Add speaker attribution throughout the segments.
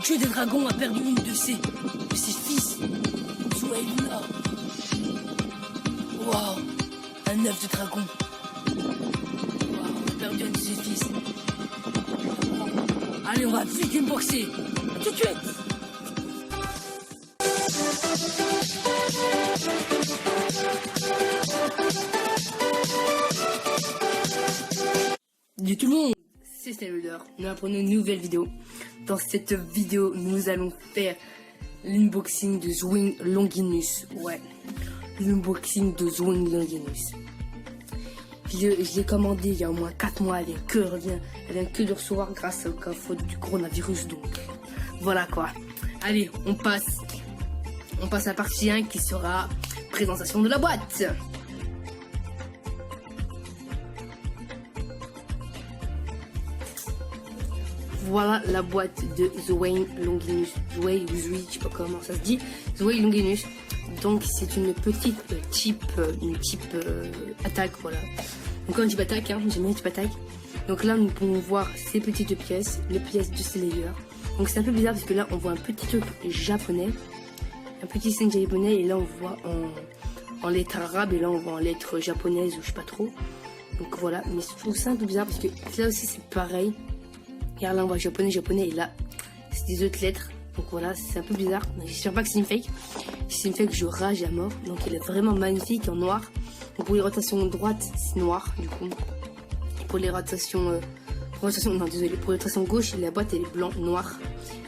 Speaker 1: tueur des dragons a perdu une de ses fils. Zoélia. Waouh, un œuf de dragon. Waouh, on a perdu un de ses fils. Allez, on va vite unboxer. Tout de suite. Salut tout le monde, c'est Snellholder. Nous apprenons une nouvelle vidéo. Dans cette vidéo, nous allons faire l'unboxing de Zwing Longinus. Ouais, l'unboxing de Zwing Longinus. Je l'ai commandé il y a au moins 4 mois. Elle vient que de recevoir grâce au faute du coronavirus. Donc voilà quoi. Allez, on passe à la partie 1 qui sera présentation de la boîte. Voilà la boîte de Zwing Longinus. Zwing, je sais pas comment ça se dit. Zwing Longinus. Donc c'est une petite type attaque, voilà. Donc quand on dit attaque, hein, j'aime bien type attaque. Donc là nous pouvons voir ces petites pièces, les pièces de Slayer. Donc c'est un peu bizarre parce que là on voit un petit truc japonais, un petit signe japonais, et là on voit en lettres arabes, et là on voit en lettres japonaises ou je sais pas trop. Donc voilà, mais je trouve ça un peu bizarre parce que là aussi c'est pareil. Car là on voit japonais, et là c'est des autres lettres. Donc voilà, c'est un peu bizarre. J'espère pas que c'est une fake. Si c'est une fake, je rage à mort. Donc elle est vraiment magnifique en noir. Donc pour les rotations droite, c'est noir du coup. Et pour les rotations, pour les rotations gauche, la boîte elle est noire.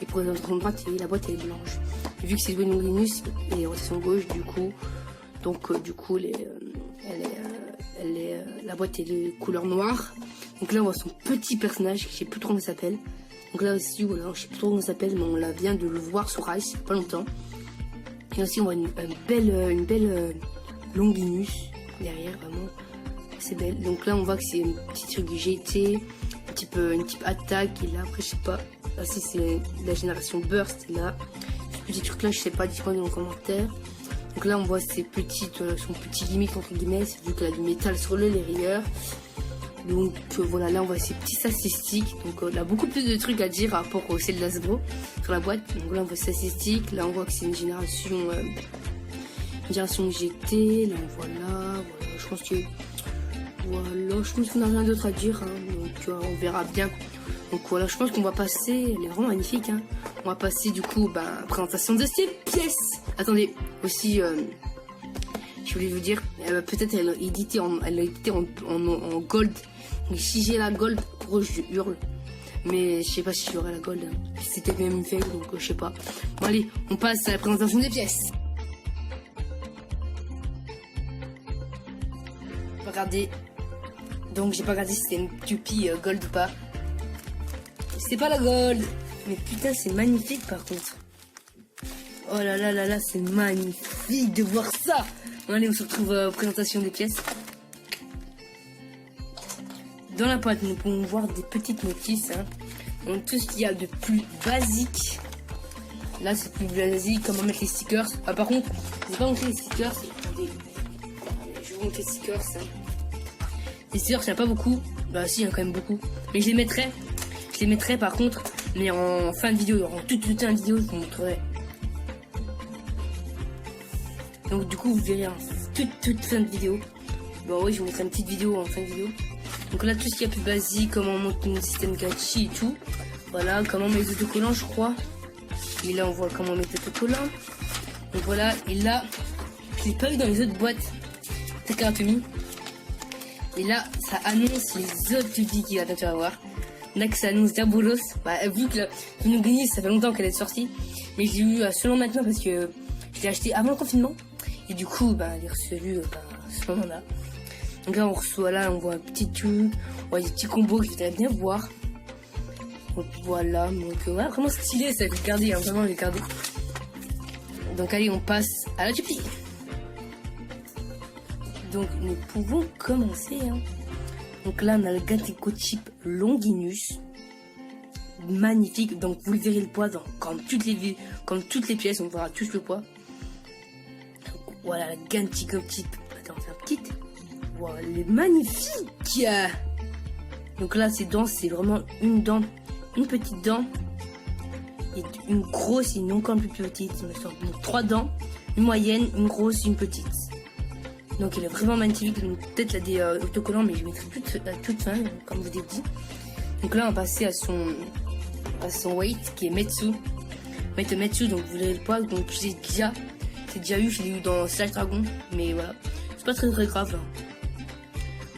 Speaker 1: Et pour les rotations droite, la boîte elle est blanche. Et vu que c'est Zwing Longinus et les rotations gauche, du coup, la boîte elle est couleur noire. Donc là on voit son petit personnage, je sais plus trop comment il s'appelle. Donc là aussi, voilà, je sais plus trop comment il s'appelle, mais on la vient de le voir sur Ice, pas longtemps. Et aussi on voit une belle Longinus derrière, vraiment, c'est belle. Donc là on voit que c'est une petite truc GT, une type attaque, et là après je sais pas, là si c'est la génération Burst, et là, ce petit truc là je sais pas, dites-moi dans les commentaires. Donc là on voit son petit gimmick entre guillemets, vu qu'elle a du métal sur les rayures. Donc voilà, là on voit ces petits statistiques. Donc on a beaucoup plus de trucs à dire par rapport au Celdasbro sur la boîte. Donc là on voit ces statistiques. Là on voit que c'est une génération GT. Là on voit voilà, je pense qu'on n'a rien d'autre à dire, hein. Donc on verra bien. Donc voilà, je pense qu'on va passer, elle est vraiment magnifique, hein. On va passer du coup présentation de ces pièces. Attendez, aussi je voulais vous dire, peut-être elle a édité en gold. Donc si j'ai la gold, je hurle. Mais je sais pas si j'aurai la gold, hein. C'était même une fake, donc je sais pas. Bon allez, on passe à la présentation des pièces. Regardez. Donc j'ai pas regardé si c'était une Tupi gold ou pas. C'est pas la gold. Mais putain c'est magnifique par contre. Oh là là là là, c'est magnifique de voir ça. Bon, allez, on se retrouve présentation des pièces. Dans la boîte, nous pouvons voir des petites notices, hein. Donc tout ce qu'il y a de plus basique. Là, c'est plus basique, comment mettre les stickers. Ah, par contre, je vais pas montrer les stickers. Attendez, je vais vous montrer les stickers. Hein. Les stickers, il n'y en a pas beaucoup. Bah, si, il y en a quand même beaucoup. Mais je les mettrai par contre, mais en fin de vidéo. En toute fin de vidéo, je vous montrerai. Donc du coup vous verrez en toute fin de vidéo. Bon oui, je vous mettrai une petite vidéo en fin de vidéo. Donc là tout ce qui est plus basique, comment on monte un système gachi et tout. Voilà, comment on met les autocollants je crois. Et là on voit comment on met les autocollants. Donc voilà, et là, je l'ai pas eu dans les autres boîtes Takaratomi. Et là, ça annonce les autres Tupi qu'il va bientôt avoir. Là que ça annonce Diabolos. Vu que Longinus ça fait longtemps qu'elle est sortie. Mais je l'ai eu seulement maintenant parce que je l'ai acheté avant le confinement. Et du coup, elle est reçue à ce moment-là. Donc là, on reçoit on voit un petit truc, on voit des petits combos que je voudrais bien voir. Donc voilà, donc ouais, vraiment stylé, ça regardez, hein, vraiment regardez. Donc allez, on passe à la Tupi. Donc nous pouvons commencer, hein. Donc là, on a le Gateko Chip Longinus. Magnifique, donc vous le verrez le poids comme toutes les pièces, on verra tous le poids. Voilà, la Gateko Chip. Attends, on fait un petit. Voilà, elle est magnifique. Donc là, ces dents, c'est vraiment une petite dent. et une grosse et une encore plus petite. Il me semble. Donc 3 dents, une moyenne, une grosse, une petite. Donc il est vraiment magnifique. Peut-être là des autocollants, mais je mettrai toute fin, comme je vous ai dit. Donc là on va passer à son weight qui est Metsu. Metsu, donc vous verrez le poids. Donc c'est déjà eu, je l'ai eu dans Slash Dragon, mais voilà, c'est pas très grave. Hein.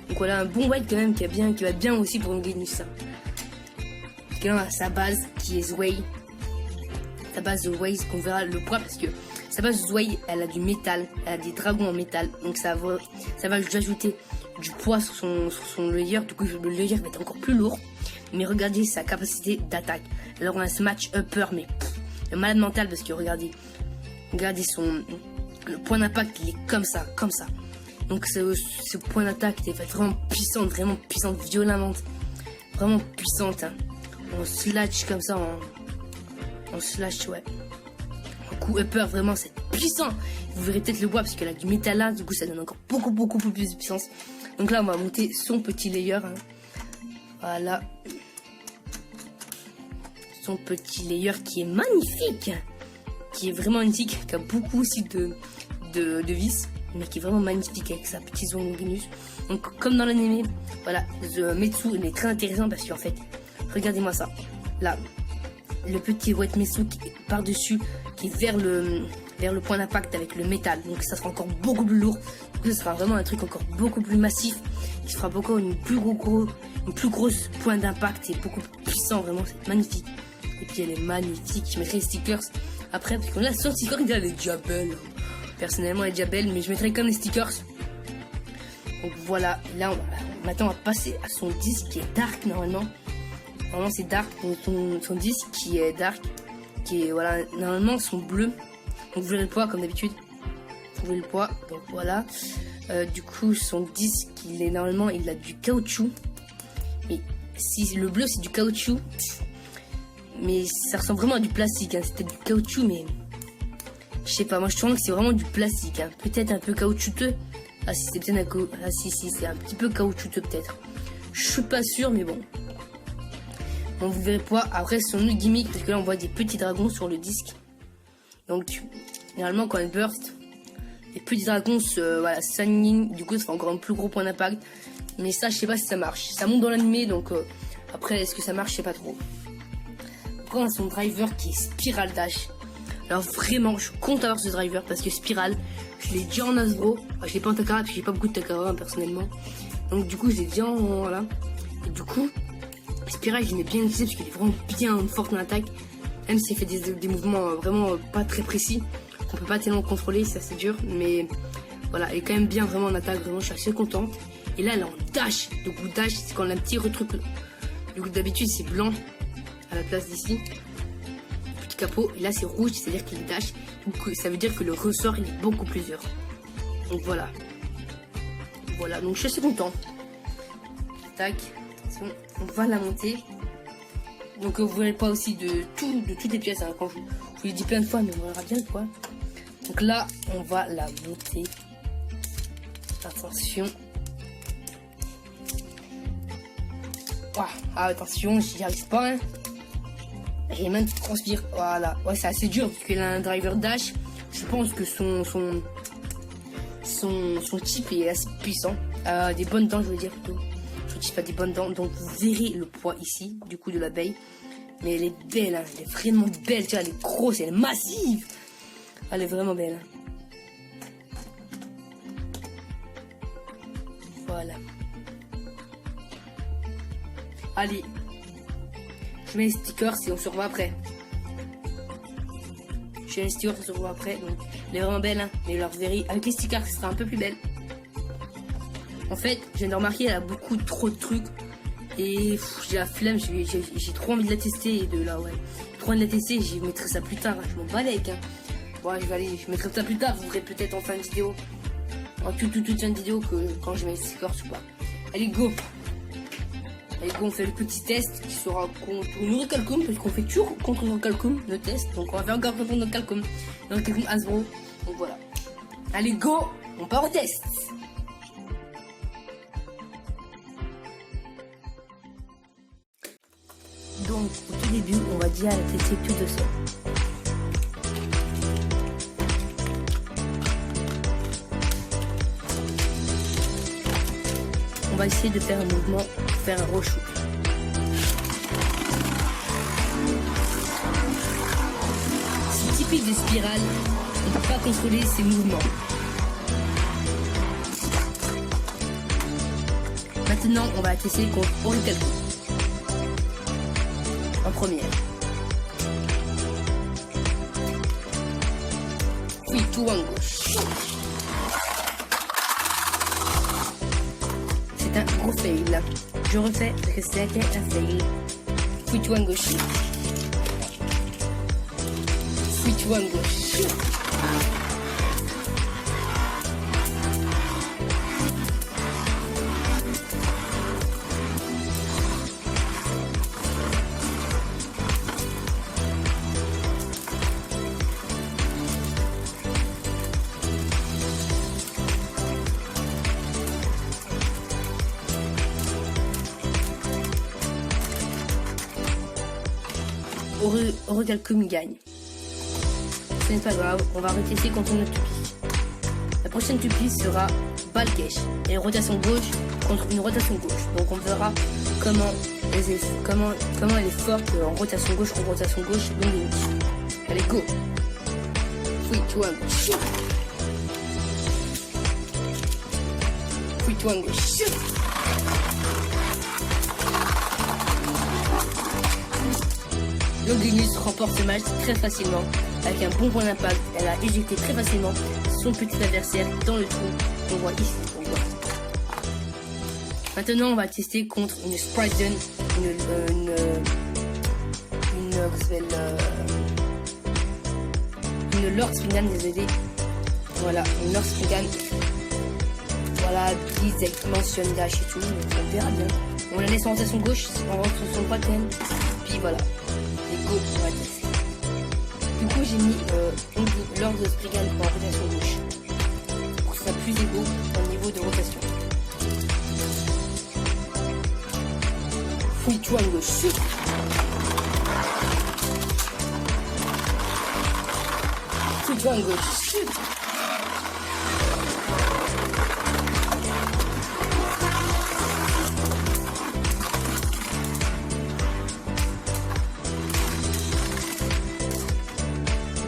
Speaker 1: Donc voilà un bon weight quand même qui va bien aussi pour Longinus. Hein. Parce que là on a sa base qui est Zwei. Sa base de Zwei, qu'on verra le poids parce que sa base de Zwei, elle a du métal, elle a des dragons en métal, donc ça va ajouter du poids sur son layer. Du coup le layer va être encore plus lourd. Mais regardez sa capacité d'attaque. Alors on a ce match upper, mais le malade mental parce que regardez le point d'impact, il est comme ça. Donc ce point d'attaque est vraiment puissante, violemment, vraiment puissante. Hein. On slash comme ça, on slash, ouais. Un coup upper, vraiment c'est puissant. Vous verrez peut-être le bois parce qu'elle a du métal là, du coup ça donne encore beaucoup plus de puissance. Donc là on va monter son petit layer. Hein. Voilà. Son petit layer qui est magnifique. Qui est vraiment magnifique, qui a beaucoup aussi de vis, mais qui est vraiment magnifique avec sa petite zone Longinus. Donc comme dans l'anime, voilà, The Metsu il est très intéressant parce qu'en fait, regardez-moi ça. Là, le petit White Metsu qui est par-dessus, qui est vers le point d'impact avec le métal. Donc ça sera encore beaucoup plus lourd. Donc ça sera vraiment un truc encore beaucoup plus massif, qui sera beaucoup une plus grosse point d'impact et beaucoup plus puissant, vraiment, c'est magnifique. Et puis elle est magnifique, je mettrai les stickers après, parce qu'on a son sticker, il y a les déjà belles. Personnellement, elle est déjà belle, mais je mettrai comme les stickers. Donc voilà, là, maintenant on va passer à son disque qui est dark normalement. Normalement c'est dark, donc son disque qui est dark, qui est, voilà, normalement son bleu. Donc vous verrez le poids comme d'habitude. Vous verrez le poids, donc voilà. Du coup, son disque, normalement, il a du caoutchouc. Mais si le bleu c'est du caoutchouc, mais ça ressemble vraiment à du plastique, hein. C'était du caoutchouc, mais je sais pas, moi je trouve que c'est vraiment du plastique, hein. Peut-être un peu caoutchouteux. Ah si, c'est peut-être si, c'est un petit peu caoutchouteux peut-être. Je suis pas sûr, mais bon. Bon, vous verrez pas. Après, son autre gimmick, parce que là on voit des petits dragons sur le disque. Donc, généralement quand elle burst, les petits dragons voilà, s'alignent. Du coup, ça fait encore un plus gros point d'impact. Mais ça, je sais pas si ça marche. Ça monte dans l'animé, donc après, est-ce que ça marche, je sais pas trop. Après, on a son driver qui est Spiral Dash. Alors vraiment, je compte avoir ce driver parce que Spiral, je l'ai déjà en Asbro. Enfin, je l'ai pas en Takara parce que j'ai pas beaucoup de Takara hein, personnellement. Donc du coup, je l'ai déjà en voilà. Et du coup, Spiral, je l'ai bien utilisé parce qu'il est vraiment bien fort en attaque. Même s'il fait des mouvements vraiment pas très précis, on peut pas tellement contrôler, c'est assez dur. Mais voilà, elle est quand même bien vraiment en attaque. Vraiment, je suis assez contente. Et là, elle est en dash. Donc dash, c'est quand on a un petit retruc. Du coup, d'habitude, c'est blanc à la place d'ici. Petit capot. Et là, c'est rouge, c'est-à-dire qu'il est dash. Donc ça veut dire que le ressort, il est beaucoup plus dur. Donc voilà. Voilà, donc je suis assez content. Tac. Attention, on va la monter. Donc vous verrez pas aussi de toutes les pièces. Hein, quand je vous l'ai dit plein de fois, mais on verra bien quoi. Donc là, on va la monter. Attention. Ouah, ah, attention, j'y arrive pas. Hein. J'ai même transpire. Voilà. Ouais, c'est assez dur parce qu'il a un driver dash. Je pense que son type est assez puissant. Des bonnes dents, je veux dire plutôt. Son type a des bonnes dents. Donc vous verrez le poids ici, du coup, de l'abeille. Mais elle est belle, hein. Elle est vraiment belle. Tu vois, elle est grosse, elle est massive. Elle est vraiment belle. Hein. Voilà. Allez. Je mets les stickers et on se revoit après. Je mets les stickers et on se revoit après. Donc, elle est vraiment belle, hein. Mais vous verrez, avec les stickers, ce sera un peu plus belle. En fait, je viens de remarquer, elle a beaucoup trop de trucs. Et j'ai la flemme, j'ai trop envie de la tester. Et de là, ouais. Trop envie de la tester, je mettrai ça plus tard. Hein. Je m'en bats avec. Hein. Bon, je mettrai ça plus tard. Vous verrez peut-être en fin de vidéo. En toute fin de vidéo que quand je mets les stickers ou pas. Allez, go! Allez, go, on fait le petit test qui sera contre une Orichalcum, parce qu'on fait toujours contre une Orichalcum, le test. Donc on va faire encore contre une Orichalcum. Une Orichalcum Hasbro. Donc voilà. Allez, go! On part au test! Donc au tout début, on va dire la tester tout de seul. On va essayer de faire un mouvement, faire un reshoot. C'est typique des spirales, on ne peut pas contrôler ces mouvements. Maintenant, on va tester contre Orichalcum. En première. Puis tout en gauche. C'est un gros fail. Je refais parce que c'était un fail. Puis tout en gauche. Puis tout en gauche. Orichalcum gagne. Ce n'est pas grave, on va retester contre une autre tupie. La prochaine tupie sera Balkesh et rotation gauche contre une rotation gauche. Donc on verra comment elle est forte en rotation gauche Longinus. Allez, go. Puis toi gauche. Puis toi gauche. Longinus remporte ce match très facilement. Avec un bon point d'impact, elle a éjecté très facilement son petit adversaire dans le trou qu'on voit ici. Maintenant, on va tester contre une Spriten, une Lord Spingan, désolé. Voilà, une Lord Spingan. Voilà, please, avec mention dash et tout, donc on verra bien. On la laisse en rotation gauche, on rentre sur son pattern, puis voilà. Go, on va tester. Du coup, j'ai mis Lord Spriggan en rotation gauche pour que ce soit plus égaux au niveau de rotation. Fouille toi en gauche. Fouille toi en gauche.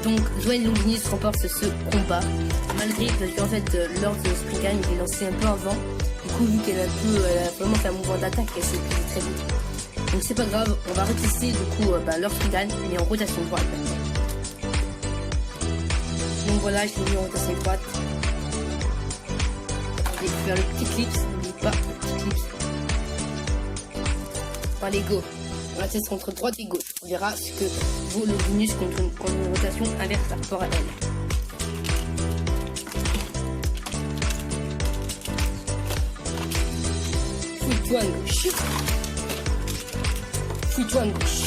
Speaker 1: Donc Dwayne Longinus remporte ce combat, malgré parce qu'en fait Lord Spriggan il est lancé un peu avant, du coup vu qu'elle a vraiment fait un mouvement d'attaque, elle s'est pliée très vite. Donc c'est pas grave, on va retester du coup Lord Spriggan mais en rotation droite maintenant. Donc voilà, je l'ai mis en rotation droite. Je vais faire le petit clips, n'oublie pas le petit clips. Allez go. On va tester contre droite et gauche. On verra ce que vaut Longinus contre une rotation inverse par rapport à elle. Fouille-toi en gauche. Fouille-toi en gauche.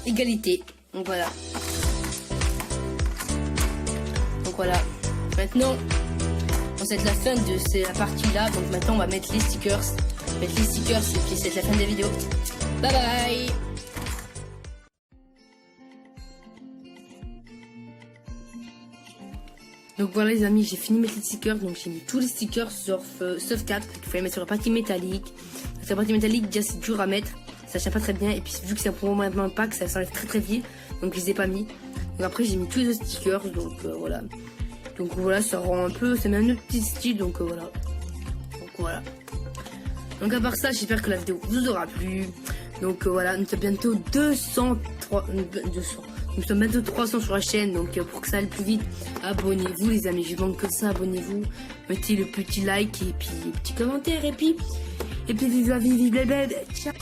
Speaker 1: Égalité. Donc voilà. Maintenant, c'est la fin de cette partie-là. Donc maintenant, on va mettre les stickers. Et puis c'est la fin de la vidéo. Bye bye. Donc voilà les amis, j'ai fini de mettre les stickers. Donc j'ai mis tous les stickers sauf 4 qu'il faut les mettre sur la partie métallique. Sur la partie métallique, déjà c'est dur à mettre. Ça tient pas très bien. Et puis vu que c'est un promo pack, ça s'enlève très vite. Donc je les ai pas mis. Donc après j'ai mis tous les autres stickers. Donc voilà. Donc voilà, ça rend un peu. Ça met un autre petit style. Donc voilà. Donc à part ça, j'espère que la vidéo vous aura plu. Donc voilà, nous sommes bientôt 200. Nous sommes bientôt 300 sur la chaîne, donc pour que ça aille plus vite, abonnez-vous les amis, je demande que ça, abonnez-vous, mettez le petit like et puis le petit commentaire et puis vive la vie, vive les bébés, ciao.